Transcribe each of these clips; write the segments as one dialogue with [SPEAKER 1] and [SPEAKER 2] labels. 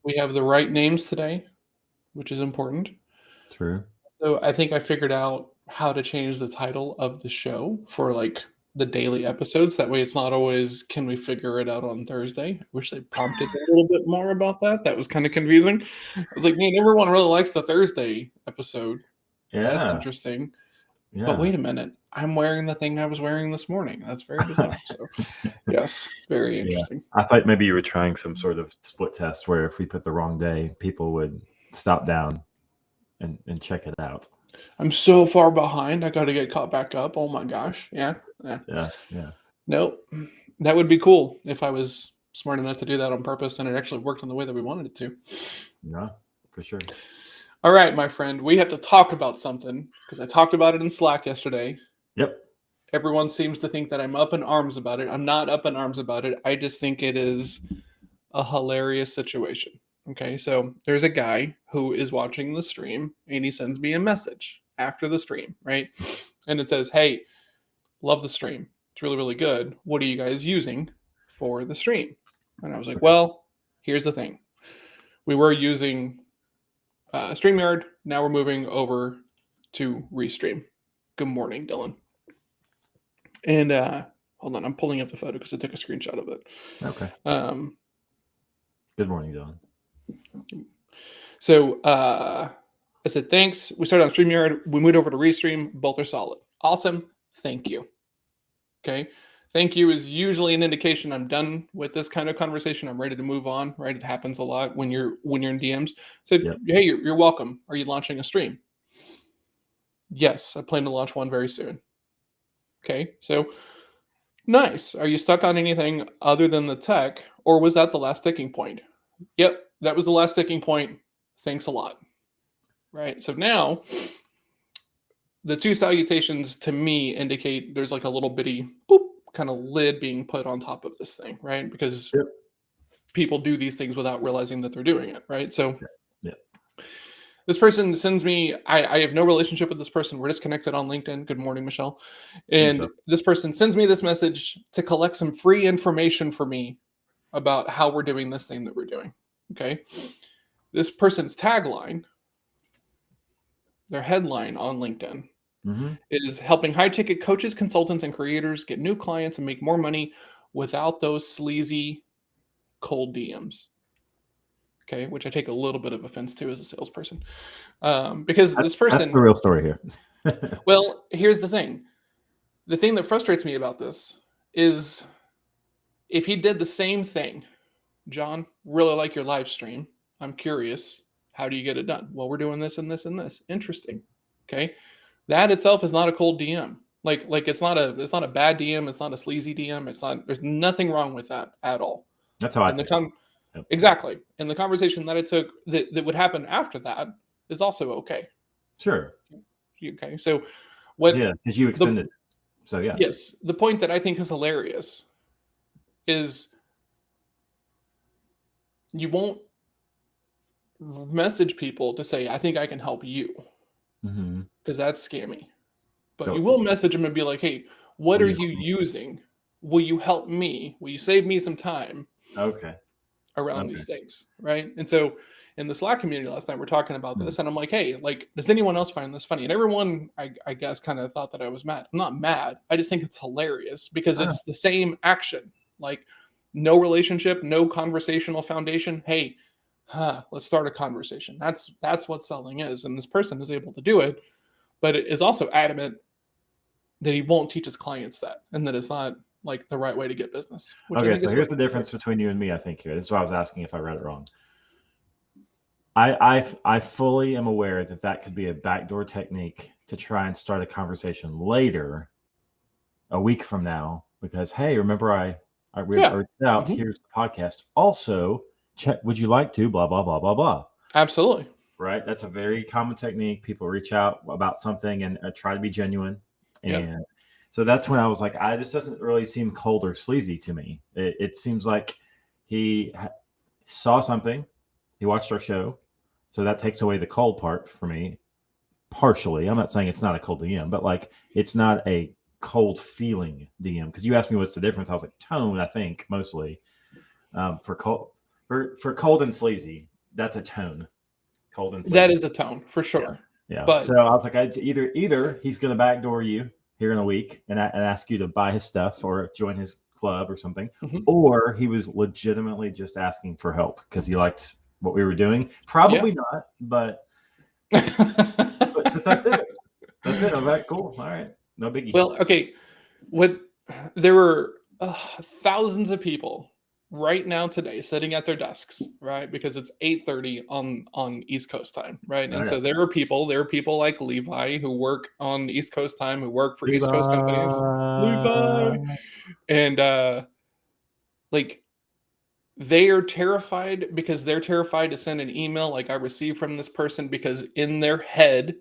[SPEAKER 1] We have the right names today, which is important.
[SPEAKER 2] True.
[SPEAKER 1] So I think I figured out how to change the title of the show for like the daily episodes. That way it's not always can we figure it out on Thursday. I wish they prompted a little bit more about that. That was kind of confusing. I was like, man, everyone really likes the Thursday episode. That's
[SPEAKER 2] Yeah.
[SPEAKER 1] interesting. But
[SPEAKER 2] Yeah.
[SPEAKER 1] wait a minute. I'm wearing the thing I was wearing this morning. That's very bizarre. So yes, very
[SPEAKER 2] Yeah.
[SPEAKER 1] interesting.
[SPEAKER 2] I thought maybe you were trying some sort of split test where if we put the wrong day, people would stop down and check it out.
[SPEAKER 1] I'm so far behind. I got to get caught back up. Oh my gosh. Yeah. Yeah.
[SPEAKER 2] Yeah. Yeah.
[SPEAKER 1] Nope. That would be cool if I was smart enough to do that on purpose and it actually worked in the way that we wanted it to.
[SPEAKER 2] Yeah, for sure.
[SPEAKER 1] All right, my friend, we have to talk about something because I talked about it in Slack yesterday.
[SPEAKER 2] Yep.
[SPEAKER 1] Everyone seems to think that I'm up in arms about it. I'm not up in arms about it. I just think it is a hilarious situation. Okay, so there's a guy who is watching the stream and he sends me a message after the stream, right? And it says, hey, love the stream. It's really, really good. What are you guys using for the stream? And I was like, well, here's the thing. We were using StreamYard. Now we're moving over to Restream. Good morning, Dylan. And hold on, I'm pulling up the photo because I took a screenshot of it.
[SPEAKER 2] Okay. Good morning, Dylan.
[SPEAKER 1] So I said, thanks. We started on StreamYard. We moved over to Restream. Both are solid. Awesome. Thank you. Okay. Thank you is usually an indication I'm done with this kind of conversation. I'm ready to move on, right? It happens a lot when you're in DMs. So,
[SPEAKER 2] Yep.
[SPEAKER 1] hey, you're welcome. Are you launching a stream? Yes, I plan to launch one very soon. Okay, so nice. Are you stuck on anything other than the tech, or was that the last sticking point? Yep, that was the last sticking point. Thanks a lot. Right. So now the two salutations to me indicate there's like a little bitty boop kind of lid being put on top of this thing, right? Because
[SPEAKER 2] Yep.
[SPEAKER 1] people do these things without realizing that they're doing it, right? So
[SPEAKER 2] Yeah.
[SPEAKER 1] this person sends me, I have no relationship with this person. We're just connected on LinkedIn. Good morning, Michelle. And
[SPEAKER 2] Michelle.
[SPEAKER 1] this person sends me this message to collect some free information for me about how we're doing this thing that we're doing. Okay. This person's tagline, their headline on LinkedIn, is helping high-ticket coaches, consultants, and creators get new clients and make more money without those sleazy cold DMs. Okay, which I take a little bit of offense to as a salesperson, because this person.
[SPEAKER 2] That's the real story here.
[SPEAKER 1] Well, here's the thing. The thing that frustrates me about this is if he did the same thing, John, really like your live stream. I'm curious. How do you get it done? Well, we're doing this and this and this. Interesting. Okay. That itself is not a cold DM. Like it's not a bad DM. It's not a sleazy DM. It's not. There's nothing wrong with that at all.
[SPEAKER 2] That's how I take it.
[SPEAKER 1] Exactly. And the conversation that I took that would happen after that is also okay.
[SPEAKER 2] Sure.
[SPEAKER 1] Okay. So what?
[SPEAKER 2] Yeah, because you extended it. So yeah.
[SPEAKER 1] Yes. The point that I think is hilarious is you won't message people to say, I think I can help you. Because that's scammy. But you will message them and be like, hey, what are you using? Will you help me? Will you save me some time?
[SPEAKER 2] Okay.
[SPEAKER 1] Around these things, right? And so in the Slack community last night, we're talking about this, and I'm like, hey, like, does anyone else find this funny? And everyone, I guess, kind of thought that I was mad. I'm not mad. I just think it's hilarious because it's the same action. Like, no relationship, no conversational foundation. Hey, let's start a conversation. That's what selling is. And this person is able to do it, but it is also adamant that he won't teach his clients that, and that it's not like the right way to get business.
[SPEAKER 2] Okay, so here's the difference between you and me, I think, here. This is why I was asking if I read it wrong. I fully am aware that could be a backdoor technique to try and start a conversation later, a week from now, because, hey, remember I reached out, here's the podcast. Also, check, would you like to, blah, blah, blah, blah, blah.
[SPEAKER 1] Absolutely.
[SPEAKER 2] Right? That's a very common technique. People reach out about something and try to be genuine. And so that's when I was like, this doesn't really seem cold or sleazy to me. It seems like he saw something. He watched our show. So that takes away the cold part for me, partially. I'm not saying it's not a cold DM, but like it's not a cold feeling DM. Because you asked me what's the difference. I was like, tone, I think, mostly. For cold and sleazy, that's a tone. Cold and
[SPEAKER 1] That
[SPEAKER 2] sleazy.
[SPEAKER 1] is a tone for sure.
[SPEAKER 2] Yeah.
[SPEAKER 1] But
[SPEAKER 2] So I was like, either he's going to backdoor you here in a week and ask you to buy his stuff or join his club or something,
[SPEAKER 1] mhm,
[SPEAKER 2] or he was legitimately just asking for help because he liked what we were doing.
[SPEAKER 1] yeah.
[SPEAKER 2] Probably not, but that's it. That's it. I was like, cool. All right. No biggie.
[SPEAKER 1] Well, okay. What there were thousands of people right now today sitting at their desks, right? Because it's 8:30 on East Coast time, right? And so
[SPEAKER 2] Okay.
[SPEAKER 1] there are people like Levi who work on East Coast time, who work for East Coast companies.
[SPEAKER 2] Levi.
[SPEAKER 1] Levi. And like they are terrified because they're terrified to send an email like I received from this person because in their head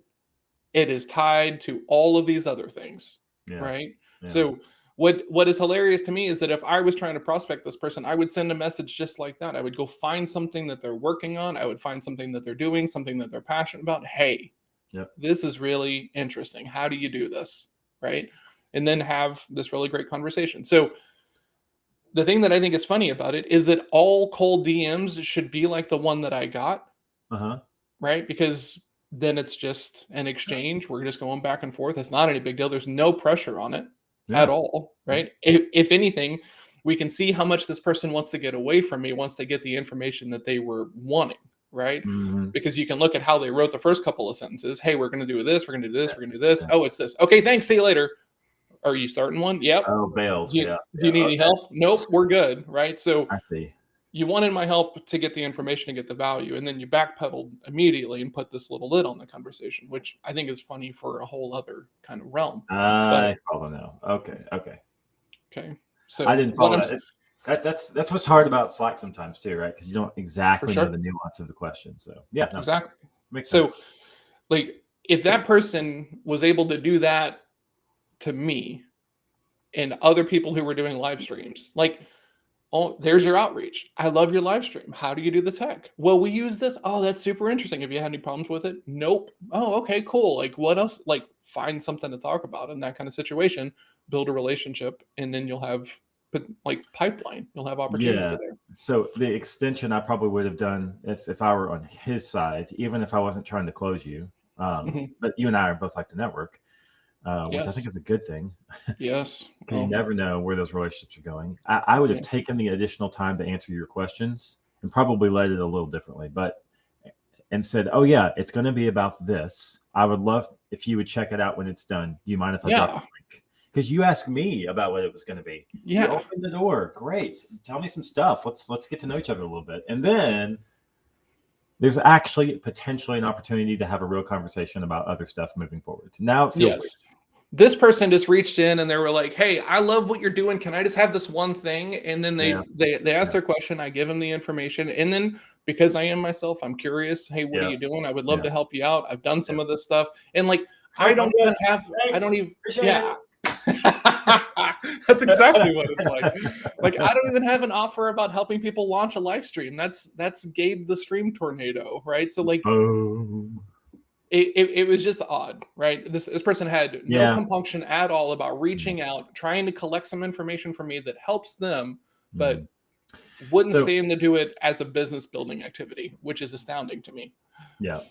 [SPEAKER 1] it is tied to all of these other things,
[SPEAKER 2] Yeah.
[SPEAKER 1] right?
[SPEAKER 2] Yeah.
[SPEAKER 1] So what is hilarious to me is that if I was trying to prospect this person, I would send a message just like that. I would go find something that they're working on. I would find something that they're doing, something that they're passionate about. Hey,
[SPEAKER 2] Yep.
[SPEAKER 1] this is really interesting. How do you do this? Right? And then have this really great conversation. So the thing that I think is funny about it is that all cold DMs should be like the one that I got,
[SPEAKER 2] Uh-huh.
[SPEAKER 1] right? Because then it's just an exchange. We're just going back and forth. It's not any big deal. There's no pressure on it at
[SPEAKER 2] Yeah.
[SPEAKER 1] all, right? If anything, we can see how much this person wants to get away from me once they get the information that they were wanting, right?
[SPEAKER 2] Mm-hmm.
[SPEAKER 1] Because you can look at how they wrote the first couple of sentences. Hey, we're going to do this. We're going to do this. We're going to do this.
[SPEAKER 2] Yeah.
[SPEAKER 1] Oh, it's this. Okay, thanks. See you later. Are you starting one? Yep.
[SPEAKER 2] Oh, bailed.
[SPEAKER 1] Do you,
[SPEAKER 2] Yeah.
[SPEAKER 1] do you need any help? Nope, we're good, right? So
[SPEAKER 2] I see.
[SPEAKER 1] you wanted my help to get the information and get the value, and then you backpedaled immediately and put this little lid on the conversation, which I think is funny for a whole other kind of realm.
[SPEAKER 2] I follow now. Okay.
[SPEAKER 1] Okay, so
[SPEAKER 2] I didn't follow that. That's what's hard about Slack sometimes too, right? Because you don't exactly know the nuance of the question. So yeah, no,
[SPEAKER 1] exactly.
[SPEAKER 2] makes
[SPEAKER 1] So,
[SPEAKER 2] sense.
[SPEAKER 1] like, if that person was able to do that to me and other people who were doing live streams, like, oh, there's your outreach. I love your live stream. How do you do the tech? Well, we use this. Oh, that's super interesting. Have you had any problems with it? Nope. Oh, okay, cool. Like, what else? Like, find something to talk about in that kind of situation, build a relationship, and then you'll have like pipeline. You'll have opportunity there.
[SPEAKER 2] So the extension I probably would have done if I were on his side, even if I wasn't trying to close you. But you and I are both like to network, which I think is a good thing.
[SPEAKER 1] Yes.
[SPEAKER 2] Because you never know where those relationships are going. I would have taken the additional time to answer your questions and probably led it a little differently, and said, oh yeah, it's going to be about this. I would love if you would check it out when it's done. Do you mind if I drop a link? Because you asked me about what it was going to be.
[SPEAKER 1] Yeah.
[SPEAKER 2] You open the door. Great. Tell me some stuff. Let's get to know each other a little bit. And then there's actually potentially an opportunity to have a real conversation about other stuff moving forward. Now it feels weird.
[SPEAKER 1] This person just reached in and they were like, hey, I love what you're doing. Can I just have this one thing? And then they ask their question. I give them the information. And then because I am myself, I'm curious. Hey, what are you doing? I would love to help you out. I've done some of this stuff. And like, I don't even. That's exactly what it's like. Like, I don't even have an offer about helping people launch a live stream. That's Gabe the Stream Tornado, right? So like, it was just odd, right? This person had no compunction at all about reaching out, trying to collect some information from me that helps them, but wouldn't stand to do it as a business building activity, which is astounding to me.
[SPEAKER 2] Yeah.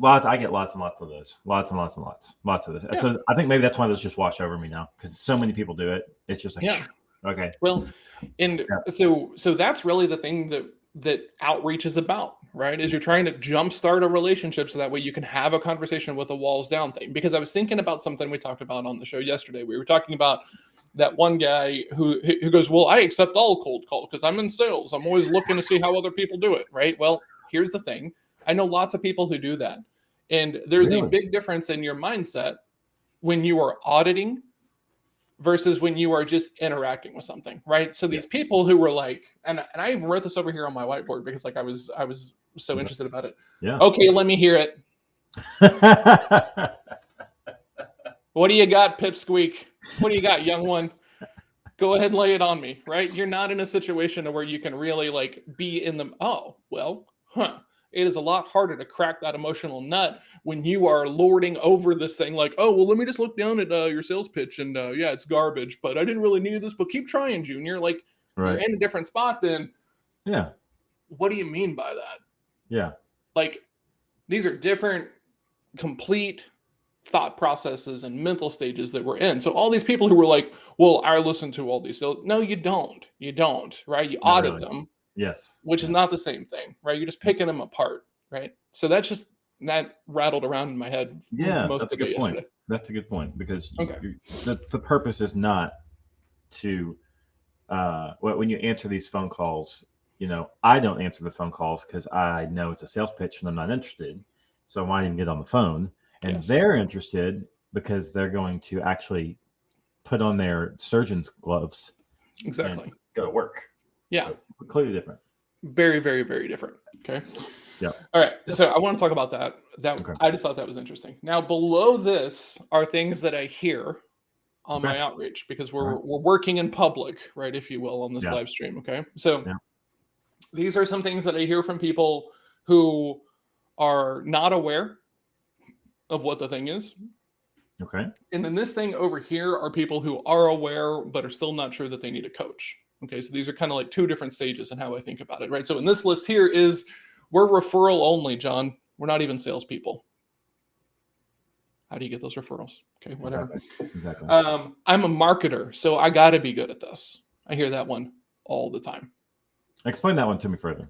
[SPEAKER 2] I get lots and lots of those. Lots of this. Yeah. So I think maybe that's why those just wash over me now because so many people do it. It's just like, okay.
[SPEAKER 1] Well, and so that's really the thing that outreach is about, right? Is you're trying to jumpstart a relationship so that way you can have a conversation with a walls down thing. Because I was thinking about something we talked about on the show yesterday. We were talking about that one guy who goes, well, I accept all cold calls because I'm in sales. I'm always looking to see how other people do it, right? Well, here's the thing. I know lots of people who do that. And there's a big difference in your mindset when you are auditing versus when you are just interacting with something, right? So these people who were like, and I even wrote this over here on my whiteboard because like I was so interested about it. Yeah. Okay, let me hear it. What do you got, Pipsqueak? What do you got, young one? Go ahead and lay it on me, right? You're not in a situation where you can really like be in the, it is a lot harder to crack that emotional nut when you are lording over this thing like, oh, well, let me just look down at your sales pitch and it's garbage, but I didn't really need this, but keep trying, Junior. Like you're in a different spot then.
[SPEAKER 2] Yeah.
[SPEAKER 1] What do you mean by that?
[SPEAKER 2] Yeah.
[SPEAKER 1] Like, these are different, complete thought processes and mental stages that we're in. So all these people who were like, well, I listen to all these. So no, you don't. You don't, right? You
[SPEAKER 2] Not
[SPEAKER 1] audit
[SPEAKER 2] really.
[SPEAKER 1] them,
[SPEAKER 2] Yes.
[SPEAKER 1] which is
[SPEAKER 2] Yeah.
[SPEAKER 1] not the same thing, right? You're just picking them apart, right? So that rattled around in my head
[SPEAKER 2] Yeah.
[SPEAKER 1] most
[SPEAKER 2] That's a
[SPEAKER 1] of the day
[SPEAKER 2] good point.
[SPEAKER 1] yesterday.
[SPEAKER 2] That's a good point because
[SPEAKER 1] Okay.
[SPEAKER 2] the purpose is not to when you answer these phone calls, I don't answer the phone calls because I know it's a sales pitch and I'm not interested. So I might even get on the phone. And
[SPEAKER 1] Yes.
[SPEAKER 2] they're interested because they're going to actually put on their surgeon's gloves and
[SPEAKER 1] Exactly.
[SPEAKER 2] go to work.
[SPEAKER 1] Yeah.
[SPEAKER 2] So completely different.
[SPEAKER 1] Very, very, very different. Okay.
[SPEAKER 2] Yeah.
[SPEAKER 1] All right. So I want to talk about that.
[SPEAKER 2] Okay.
[SPEAKER 1] I just thought that was interesting. Now, below this are things that I hear on
[SPEAKER 2] Okay.
[SPEAKER 1] my outreach because
[SPEAKER 2] All right.
[SPEAKER 1] we're working in public, right, if you will, on this
[SPEAKER 2] Yeah.
[SPEAKER 1] live stream. Okay. So
[SPEAKER 2] Yeah.
[SPEAKER 1] these are some things that I hear from people who are not aware of what the thing is.
[SPEAKER 2] Okay.
[SPEAKER 1] And then this thing over here are people who are aware but are still not sure that they need a coach. Okay, so these are kind of like two different stages in how I think about it, right? So in this list here is we're referral only, John. We're not even salespeople. How do you get those referrals? Okay, whatever.
[SPEAKER 2] Exactly.
[SPEAKER 1] I'm a marketer, so I got to be good at this. I hear that one all the time.
[SPEAKER 2] Explain that one to me further.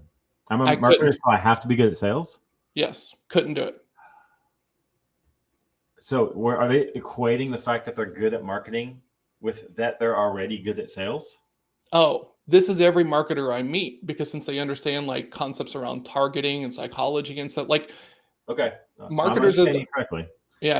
[SPEAKER 2] I'm a
[SPEAKER 1] I
[SPEAKER 2] marketer,
[SPEAKER 1] couldn't.
[SPEAKER 2] so I have to be good at sales.
[SPEAKER 1] Yes, couldn't do it.
[SPEAKER 2] So are they equating the fact that they're good at marketing with that they're already good at sales?
[SPEAKER 1] Oh, this is every marketer I meet because since they understand like concepts around targeting and psychology and stuff, like
[SPEAKER 2] Okay. So I'm
[SPEAKER 1] marketers are
[SPEAKER 2] understanding you correctly.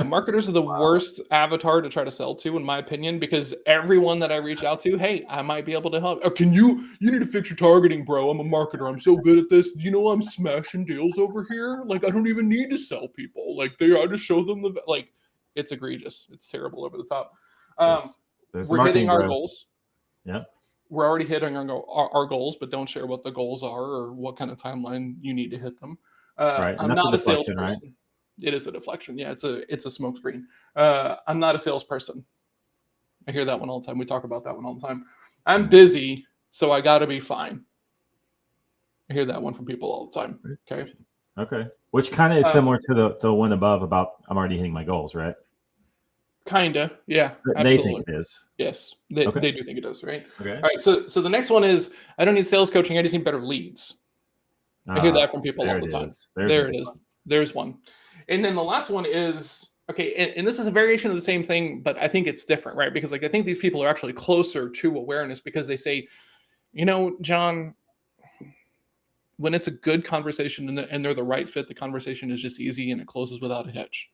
[SPEAKER 1] marketers are the
[SPEAKER 2] Wow.
[SPEAKER 1] worst avatar to try to sell to, in my opinion, because everyone that I reach out to, hey, I might be able to help. Oh, you need to fix your targeting, bro. I'm a marketer. I'm so good at this. Do you know I'm smashing deals over here? Like, I don't even need to sell people. Like, I just show them like, it's egregious. It's terrible over the top.
[SPEAKER 2] There's the
[SPEAKER 1] We're hitting
[SPEAKER 2] marketing
[SPEAKER 1] our
[SPEAKER 2] bro.
[SPEAKER 1] goals.
[SPEAKER 2] Yeah.
[SPEAKER 1] We're already hitting our goals, but don't share what the goals are or what kind of timeline you need to hit them.
[SPEAKER 2] Right. And
[SPEAKER 1] I'm
[SPEAKER 2] that's
[SPEAKER 1] not
[SPEAKER 2] a
[SPEAKER 1] a
[SPEAKER 2] deflection, right?
[SPEAKER 1] salesperson. It is a deflection. Yeah, it's a smoke screen. I'm not a salesperson. I hear that one all the time. We talk about that one all the time. I'm busy, so I got to be fine. I hear that one from people all the time. Okay.
[SPEAKER 2] Okay. Which kind of is similar to the one above about I'm already hitting my goals, right?
[SPEAKER 1] Kinda. Yeah.
[SPEAKER 2] They think
[SPEAKER 1] Absolutely.
[SPEAKER 2] it is.
[SPEAKER 1] Yes. They
[SPEAKER 2] Okay.
[SPEAKER 1] do think it does, right?
[SPEAKER 2] Okay.
[SPEAKER 1] All right. So the next one is I don't need sales coaching. I just need better leads. I hear that from people all the time. There it is. There's one. And then the last one is okay, and this is a variation of the same thing, but I think it's different, right? Because like I think these people are actually closer to awareness because they say, John, when it's a good conversation and they're the right fit, the conversation is just easy and it closes without a hitch.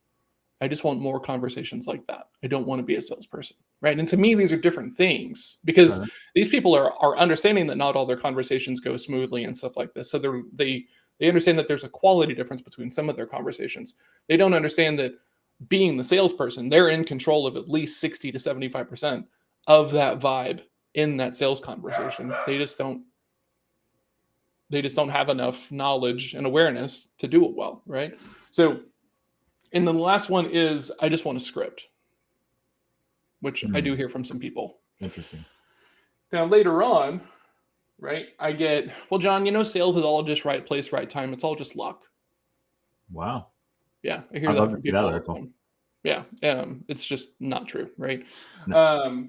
[SPEAKER 1] I just want more conversations like that. I don't want to be a salesperson, right? And to me, these are different things because these people are understanding that not all their conversations go smoothly and stuff like this. So they understand that there's a quality difference between some of their conversations. They don't understand that being the salesperson, they're in control of at least 60 to 75% of that vibe in that sales conversation. They just don't have enough knowledge and awareness to do it well, right? So and then the last one is I just want a script, which I do hear from some people.
[SPEAKER 2] Interesting.
[SPEAKER 1] Now, later on, right, I get, well, John, sales is all just right place, right time. It's all just luck.
[SPEAKER 2] Wow.
[SPEAKER 1] Yeah, I hear that from people all the time. Yeah, it's just not true, right? No.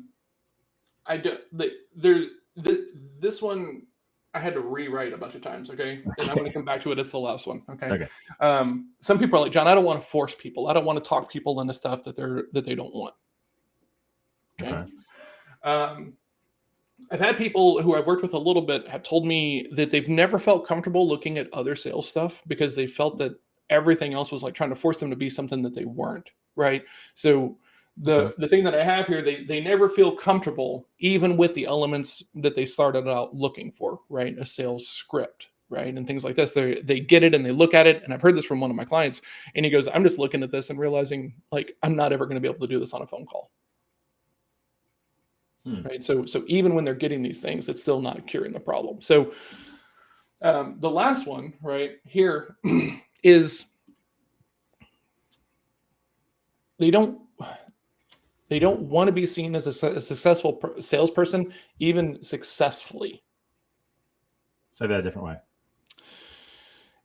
[SPEAKER 1] I do. This one I had to rewrite a bunch of times, okay? And I'm going to come back to it. It's the last one, okay? Some people are like, John, I don't want to force people. I don't want to talk people into stuff that they don't want. Okay. I've had people who I've worked with a little bit have told me that they've never felt comfortable looking at other sales stuff because they felt that everything else was like trying to force them to be something that they weren't, right? So the thing that I have here, they never feel comfortable even with the elements that they started out looking for, right? A sales script, right? And things like this. They get it and they look at it. And I've heard this from one of my clients and he goes, I'm just looking at this and realizing like, I'm not ever going to be able to do this on a phone call. Right. So even when they're getting these things, it's still not curing the problem. So the last one right here is they don't want to be seen as a successful salesperson, even successfully.
[SPEAKER 2] Say that a different way.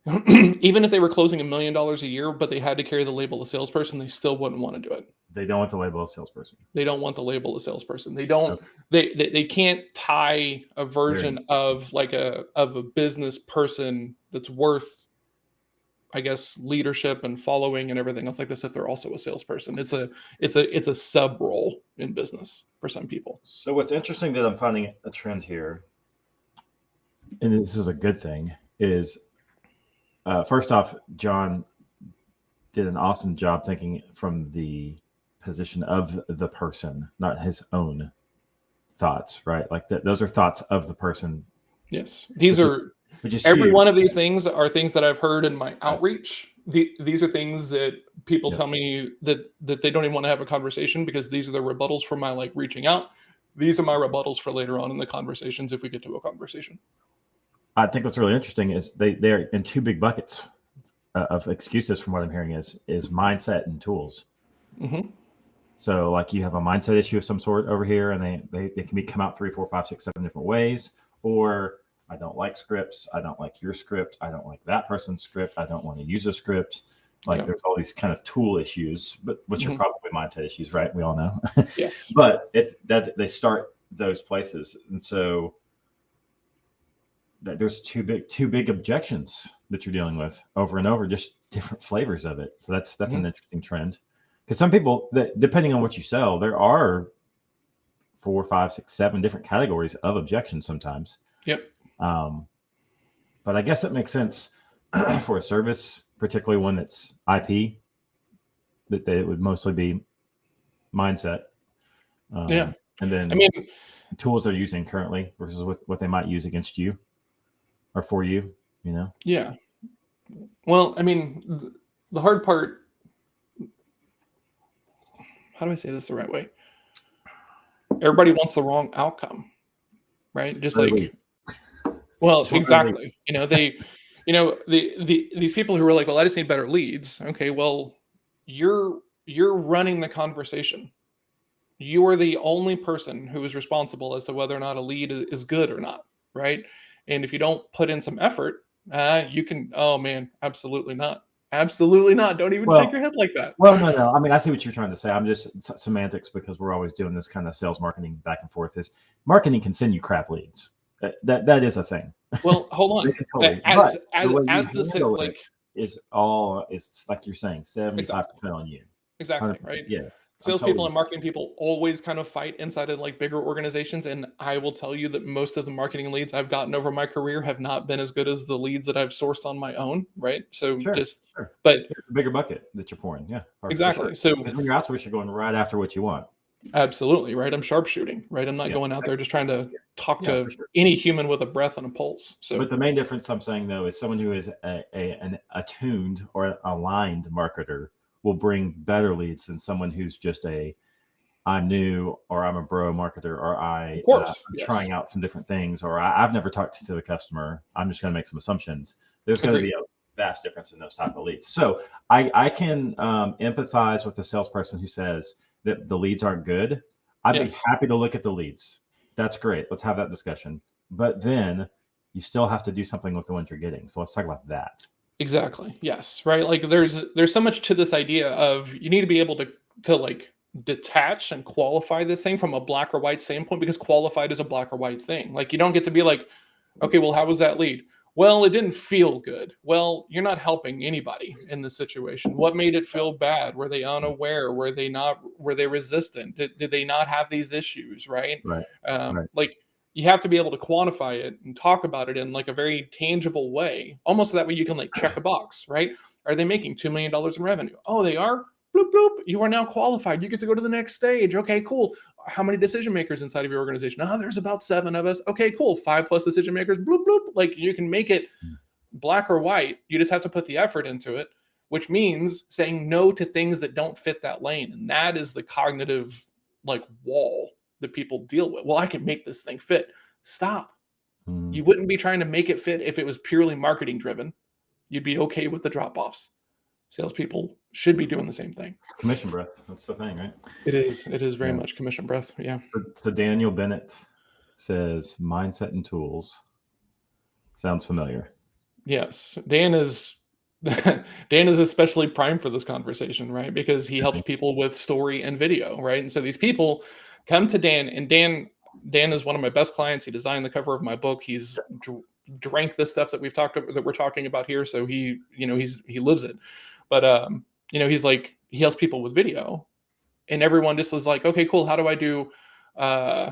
[SPEAKER 1] Even if they were closing $1 million a year, but they had to carry the label of salesperson, they still wouldn't want to do it.
[SPEAKER 2] They don't want the label of salesperson.
[SPEAKER 1] They don't want the label of salesperson. They don't.
[SPEAKER 2] Okay.
[SPEAKER 1] They can't tie a version of like a business person that's worth, I guess, leadership and following and everything else like this if they're also a salesperson. It's a sub role in business for some people.
[SPEAKER 2] So what's interesting that I'm finding a trend here, and this is a good thing, is first off, John did an awesome job thinking from the position of the person, not his own thoughts, right? Like those are thoughts of the person.
[SPEAKER 1] Yes. These are every one of these things are things that I've heard in my outreach. These are things that people tell me that they don't even want to have a conversation because these are the rebuttals for my like reaching out. These are my rebuttals for later on in the conversations if we get to a conversation. I
[SPEAKER 2] think what's really interesting is they're in two big buckets of excuses from what I'm hearing is mindset and tools.
[SPEAKER 1] Mm-hmm.
[SPEAKER 2] So like you have a mindset issue of some sort over here and they can come out 3, 4, 5, 6, 7 different ways. Or I don't like scripts. I don't like your script. I don't like that person's script. I don't want to use a script. Like there's all these kind of tool issues, but which are probably mindset issues, right? We all know.
[SPEAKER 1] Yes.
[SPEAKER 2] But it's that they start those places. And so there's two big objections that you're dealing with over and over, just different flavors of it. So that's an interesting trend. Because some people, depending on what you sell, there are 4, 5, 6, 7 different categories of objections sometimes.
[SPEAKER 1] Yep.
[SPEAKER 2] But I guess that makes sense for a service, particularly one that's IP, that it would mostly be mindset.
[SPEAKER 1] And
[SPEAKER 2] then tools they're using currently versus what they might use against you or for you, you know?
[SPEAKER 1] Yeah. Well, I mean, the hard part, how do I say this the right way? Everybody wants the wrong outcome, right? Just like, well, exactly. These people who are like, well, I just need better leads. Okay, well, you're running the conversation. You are the only person who is responsible as to whether or not a lead is good or not, right? And if you don't put in some effort, you can, oh man, absolutely not. Absolutely not. Don't even shake your head like that.
[SPEAKER 2] Well, no. I mean, I see what you're trying to say. I'm just semantics because we're always doing this kind of sales marketing back and forth. Is marketing can send you crap leads. That is a thing.
[SPEAKER 1] Well, hold on.
[SPEAKER 2] Totally. As this is like you're saying, 75% on you.
[SPEAKER 1] Exactly. 100%. Right. Yeah. Salespeople and marketing people always kind of fight inside of like bigger organizations. And I will tell you that most of the marketing leads I've gotten over my career have not been as good as the leads that I've sourced on my own. Right. So but
[SPEAKER 2] it's a bigger bucket that you're pouring. Yeah.
[SPEAKER 1] Exactly. So
[SPEAKER 2] when you're outsourced, you're going right after what you want.
[SPEAKER 1] Absolutely. Right. I'm sharpshooting. Right. I'm not going out there just trying to talk to any human with a breath and a pulse. So,
[SPEAKER 2] but the main difference I'm saying though, is someone who is an attuned or aligned marketer will bring better leads than someone who's just I'm new or I'm a bro marketer or I'm trying out some different things or I've never talked to the customer. I'm just going to make some assumptions. There's going to be a vast difference in those type of leads. So I can empathize with the salesperson who says that the leads aren't good. I'd be happy to look at the leads. That's great. Let's have that discussion. But then you still have to do something with the ones you're getting. So let's talk about that.
[SPEAKER 1] Exactly. Yes. Right. Like there's so much to this idea of you need to be able to like detach and qualify this thing from a black or white standpoint because qualified is a black or white thing. Like you don't get to be like, okay, well, how was that lead? Well, it didn't feel good. Well, you're not helping anybody in this situation. What made it feel bad? Were they unaware? Were they resistant? Did they not have these issues? Right. Like you have to be able to quantify it and talk about it in like a very tangible way. Almost that way you can like check a box, right? Are they making $2 million in revenue? Oh, they are? Bloop, bloop. You are now qualified. You get to go to the next stage. Okay, cool. How many decision makers inside of your organization? Oh, there's about 7 of us. Okay, cool. 5+ decision makers. Bloop, bloop. Like you can make it black or white. You just have to put the effort into it, which means saying no to things that don't fit that lane. And that is the cognitive like wall that people deal with. Well, I can make this thing fit. Stop. You wouldn't be trying to make it fit if it was purely marketing driven. You'd be okay with the drop-offs. Salespeople should be doing the same thing.
[SPEAKER 2] Commission breath. That's the thing, right?
[SPEAKER 1] It is. It is very much commission breath. Yeah.
[SPEAKER 2] So Daniel Bennett says mindset and tools. Sounds familiar.
[SPEAKER 1] Yes, Dan is Dan is especially prime for this conversation, right? Because he helps people with story and video, right? And so these people come to Dan, and Dan is one of my best clients. He designed the cover of my book. He's drank the stuff that we're talking about here, so he lives it. But he's like, he helps people with video, and everyone just is like, okay, cool. How do I do uh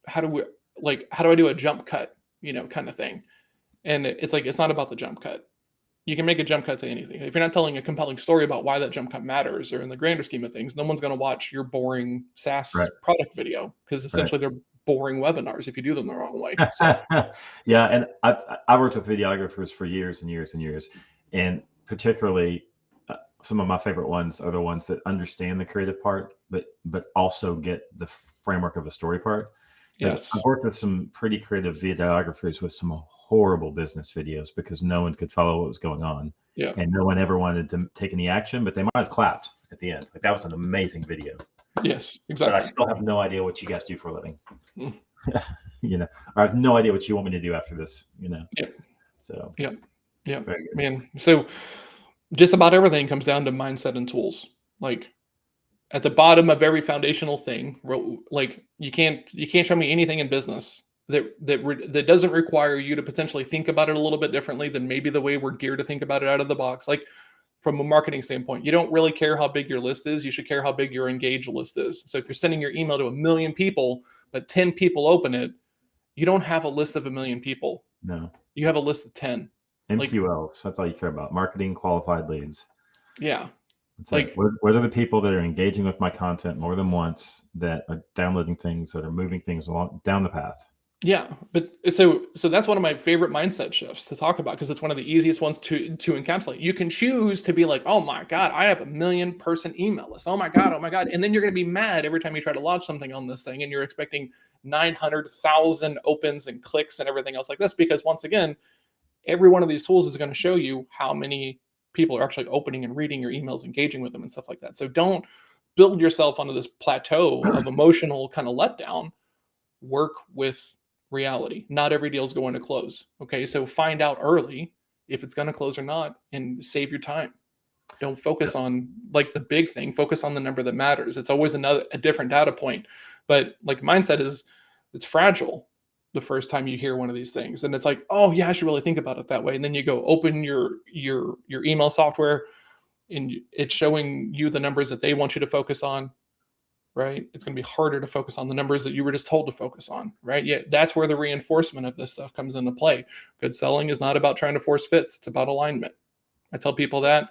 [SPEAKER 1] how do I do a jump cut, kind of thing. And it's like, it's not about the jump cut. You can make a jump cut to anything. If you're not telling a compelling story about why that jump cut matters, or in the grander scheme of things, no one's going to watch your boring
[SPEAKER 2] Right.
[SPEAKER 1] SaaS product video, because
[SPEAKER 2] Right.
[SPEAKER 1] essentially they're boring webinars if you do them the wrong way. So
[SPEAKER 2] Yeah, and I worked with videographers for years and years and years, and particularly some of my favorite ones are the ones that understand the creative part, but also get the framework of a story part. Because
[SPEAKER 1] yes,
[SPEAKER 2] I've worked with some pretty creative videographers with some horrible business videos because no one could follow what was going on,
[SPEAKER 1] yeah,
[SPEAKER 2] and no one ever wanted to take any action, but they might have clapped at the end. Like, that was an amazing video,
[SPEAKER 1] yes,
[SPEAKER 2] but I
[SPEAKER 1] exactly.
[SPEAKER 2] still have no idea what you guys do for a living.
[SPEAKER 1] Mm.
[SPEAKER 2] I have no idea what you want me to do after this.
[SPEAKER 1] Yep,
[SPEAKER 2] So
[SPEAKER 1] yep, yep,
[SPEAKER 2] very good.
[SPEAKER 1] man. So just about everything comes down to mindset and tools. Like, at the bottom of every foundational thing, like, you can't show me anything in business that doesn't require you to potentially think about it a little bit differently than maybe the way we're geared to think about it out of the box. Like, from a marketing standpoint, you don't really care how big your list is. You should care how big your engaged list is. So if you're sending your email to 1 million people, but 10 people open it, you don't have a list of 1 million people.
[SPEAKER 2] No.
[SPEAKER 1] You have a list of 10. Like,
[SPEAKER 2] MQLs. That's all you care about. Marketing qualified leads.
[SPEAKER 1] yeah.
[SPEAKER 2] That's
[SPEAKER 1] Like,
[SPEAKER 2] it. What are the people that are engaging with my content more than once, that are downloading things, that are moving things along down the path?
[SPEAKER 1] yeah, but so that's one of my favorite mindset shifts to talk about, because it's one of the easiest ones to encapsulate. You can choose to be like, oh my God, I have 1 million-person email list. Oh my God. And then you're going to be mad every time you try to launch something on this thing, and you're expecting 900,000 opens and clicks and everything else like this, because once again, every one of these tools is going to show you how many people are actually opening and reading your emails, engaging with them and stuff like that. So don't build yourself onto this plateau of emotional kind of letdown. Work with reality. Not every deal is going to close. Okay. So find out early if it's going to close or not, and save your time. Don't focus on like the big thing, focus on the number that matters. It's always a different data point. But like, mindset is, it's fragile the first time you hear one of these things. And it's like, oh yeah, I should really think about it that way. And then you go open your email software, and it's showing you the numbers that they want you to focus on, right? It's going to be harder to focus on the numbers that you were just told to focus on, right? Yeah, that's where the reinforcement of this stuff comes into play. Good selling is not about trying to force fits, it's about alignment. I tell people that,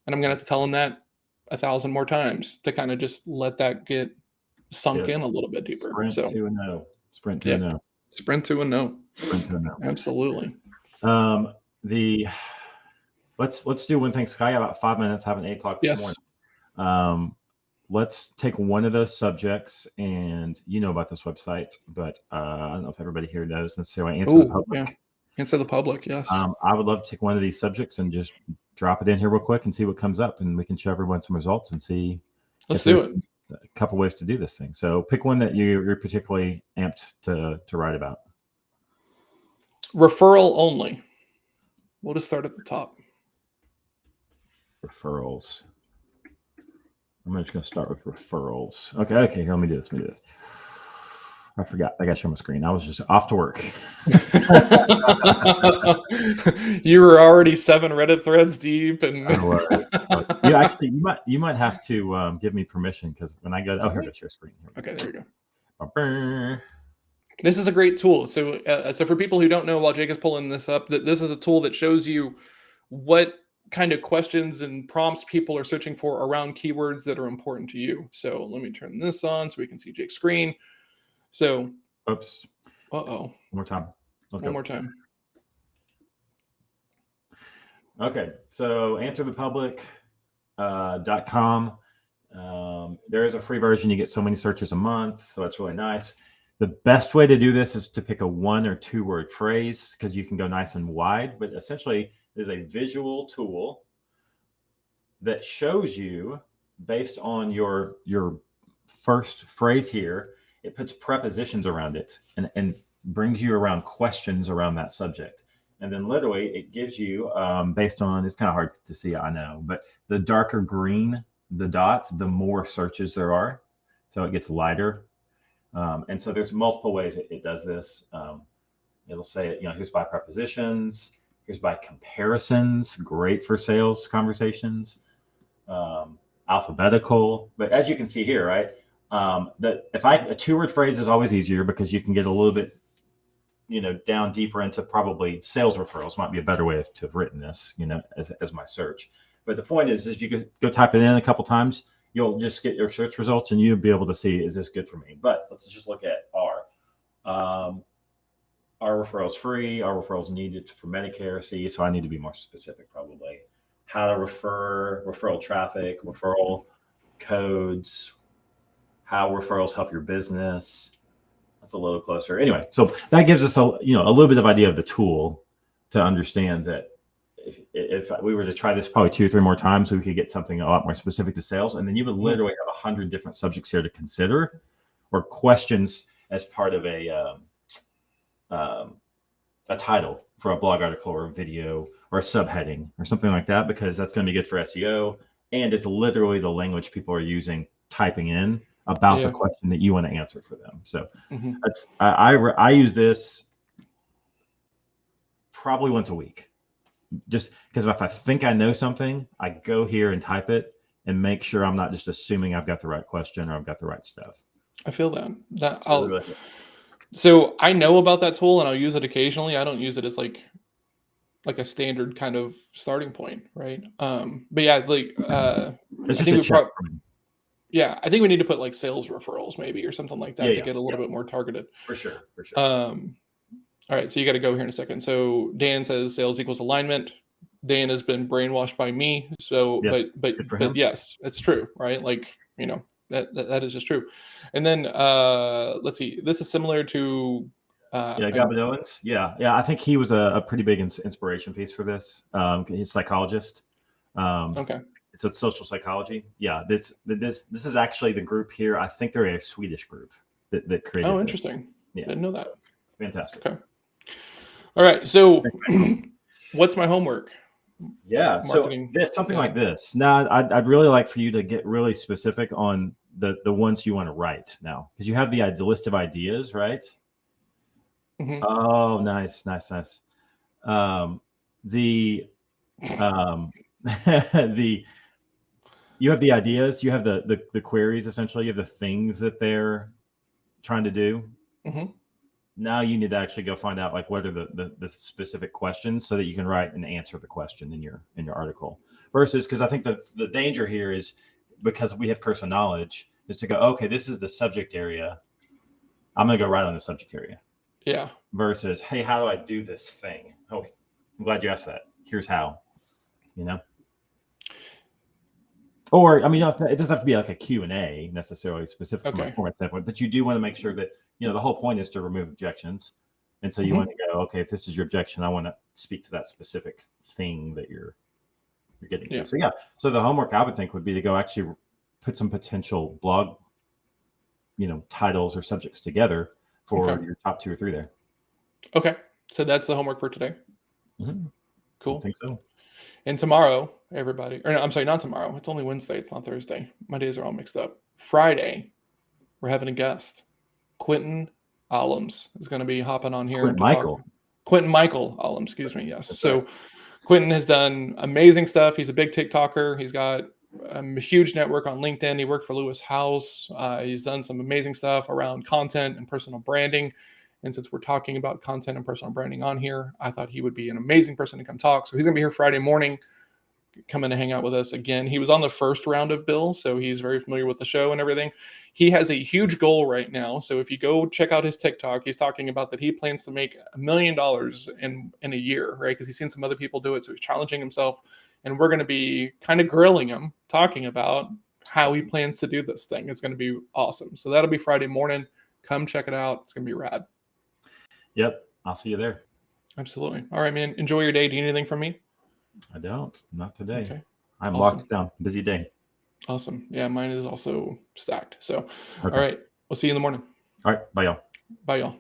[SPEAKER 1] and I'm going to have to tell them that 1,000 more times to kind of just let that get sunk
[SPEAKER 2] Yes.
[SPEAKER 1] in a little bit deeper.
[SPEAKER 2] Sprint
[SPEAKER 1] So,
[SPEAKER 2] to a no. Sprint to
[SPEAKER 1] yeah,
[SPEAKER 2] a no.
[SPEAKER 1] sprint to a no.
[SPEAKER 2] Sprint to a no.
[SPEAKER 1] Absolutely.
[SPEAKER 2] Let's do one thing. So I got about 5 minutes. Having 8 o'clock this
[SPEAKER 1] Yes.
[SPEAKER 2] morning. Let's take one of those subjects, and you know about this website, but I don't know if everybody here knows necessarily. Answer the public.
[SPEAKER 1] Yeah. Answer the public. Yes.
[SPEAKER 2] I would love to take one of these subjects and just drop it in here real quick and see what comes up, and we can show everyone some results and see.
[SPEAKER 1] Let's do it.
[SPEAKER 2] A couple ways to do this thing. So pick one that you're particularly amped to write about.
[SPEAKER 1] Referral only. We'll just start at the top.
[SPEAKER 2] Referrals. I'm just going to start with referrals. Okay. Here, let me do this. I forgot. I got to show my screen. I was just off to work.
[SPEAKER 1] You were already 7 Reddit threads deep, and
[SPEAKER 2] you might have to give me permission, because when I go, here, go share screen.
[SPEAKER 1] Okay, there you
[SPEAKER 2] go.
[SPEAKER 1] This is a great tool. So for people who don't know, while Jake is pulling this up, that this is a tool that shows you what kind of questions and prompts people are searching for around keywords that are important to you. So let me turn this on so we can see Jake's screen. So,
[SPEAKER 2] oops.
[SPEAKER 1] One
[SPEAKER 2] more time.
[SPEAKER 1] One more time.
[SPEAKER 2] Okay. So answerthepublic.com. There is a free version. You get so many searches a month. So it's really nice. The best way to do this is to pick a 1 or 2 word phrase, because you can go nice and wide, but essentially there's a visual tool that shows you, based on your first phrase here, it puts prepositions around it and brings you around questions around that subject. And then literally it gives you, based on, it's kind of hard to see, I know, but the darker green the dots, the more searches there are. So it gets lighter. And so there's multiple ways it does this. It'll say, here's by prepositions, here's by comparisons, great for sales conversations, alphabetical. But as you can see here, right, that a 2-word phrase is always easier because you can get a little bit, down deeper into probably sales referrals might be a better way to have written this, as my search. But the point is, if you go type it in a couple times, you'll just get your search results and you'll be able to see, is this good for me? But let's just look at R. Are referrals free? Are referrals needed for Medicare? See, so I need to be more specific probably. How to refer, referral traffic, referral codes, how referrals help your business. That's a little closer. Anyway, so that gives us a little bit of idea of the tool to understand that if we were to try this probably 2 or 3 more times, we could get something a lot more specific to sales. And then you would literally have 100 different subjects here to consider, or questions as part of a title for a blog article or a video or a subheading or something like that, because that's going to be good for SEO. And it's literally the language people are using, typing in about the question that you want to answer for them. So that's, I use this probably once a week, just because if I think I know something, I go here and type it and make sure I'm not just assuming I've got the right question or I've got the right stuff.
[SPEAKER 1] I feel that. So I know about that tool and I'll use it occasionally. I don't use it as like a standard kind of starting point, right? But yeah,
[SPEAKER 2] it's just a check for me.
[SPEAKER 1] Yeah, I think we need to put like sales referrals maybe or something like that to get a little bit more targeted.
[SPEAKER 2] For sure.
[SPEAKER 1] All right, so you got to go here in a second. So Dan says sales equals alignment. Dan has been brainwashed by me. So,
[SPEAKER 2] yes.
[SPEAKER 1] but yes, it's true, right? Like, that is just true. And then let's see. This is similar to
[SPEAKER 2] Gavin Owens. Yeah. I think he was a pretty big inspiration piece for this. He's a psychologist.
[SPEAKER 1] Okay.
[SPEAKER 2] So it's social psychology. Yeah. This is actually the group here. I think they're a Swedish group that created.
[SPEAKER 1] Oh, interesting.
[SPEAKER 2] Yeah.
[SPEAKER 1] Didn't know that.
[SPEAKER 2] So, fantastic.
[SPEAKER 1] Okay. All right. So, what's my homework?
[SPEAKER 2] Yeah. Marketing. So something like this. Now, I'd really like for you to get really specific on the ones you want to write now, because you have the list of ideas, right?
[SPEAKER 1] Mm-hmm.
[SPEAKER 2] Oh, nice. You have the ideas, you have the queries, essentially, you have the things that they're trying to do.
[SPEAKER 1] Mm-hmm.
[SPEAKER 2] Now you need to actually go find out like what are the specific questions so that you can write and answer the question in your article. Versus, because I think the danger here is, because we have cursor knowledge, is to go, okay, this is the subject area, I'm going to go right on the subject area.
[SPEAKER 1] Yeah.
[SPEAKER 2] Versus, hey, how do I do this thing? Oh, I'm glad you asked that. Here's how, Or, I mean, it doesn't have to be like a Q&A necessarily specific from a format standpoint, but you do want to make sure that, the whole point is to remove objections. And so you want to go, okay, if this is your objection, I want to speak to that specific thing that you're getting to. So the homework I would think would be to go actually put some potential blog, titles or subjects together for your top 2 or 3 there.
[SPEAKER 1] Okay. So that's the homework for today.
[SPEAKER 2] Mm-hmm.
[SPEAKER 1] Cool.
[SPEAKER 2] I think so.
[SPEAKER 1] And tomorrow, everybody, or no, I'm sorry, not tomorrow. It's only Wednesday. It's not Thursday. My days are all mixed up. Friday, we're having a guest. Quentin Allums is going to be hopping on here. Quentin Michael Allums, excuse me. Yes. That's so right. Quentin has done amazing stuff. He's a big TikToker. He's got a huge network on LinkedIn. He worked for Lewis House. He's done some amazing stuff around content and personal branding. And since we're talking about content and personal branding on here, I thought he would be an amazing person to come talk. So he's going to be here Friday morning, coming to hang out with us again. He was on the first round of BiL, so he's very familiar with the show and everything. He has a huge goal right now. So if you go check out his TikTok, he's talking about that he plans to make $1 million in a year, right? Because he's seen some other people do it. So he's challenging himself. And we're going to be kind of grilling him, talking about how he plans to do this thing. It's going to be awesome. So that'll be Friday morning. Come check it out. It's going to be rad.
[SPEAKER 2] Yep. I'll see you there.
[SPEAKER 1] Absolutely. All right, man. Enjoy your day. Do you need anything from me?
[SPEAKER 2] I don't. Not today.
[SPEAKER 1] Okay.
[SPEAKER 2] I'm locked down. Busy day.
[SPEAKER 1] Awesome. Yeah, mine is also stacked. So, all right. We'll see you in the morning.
[SPEAKER 2] All right. Bye, y'all.
[SPEAKER 1] Bye, y'all.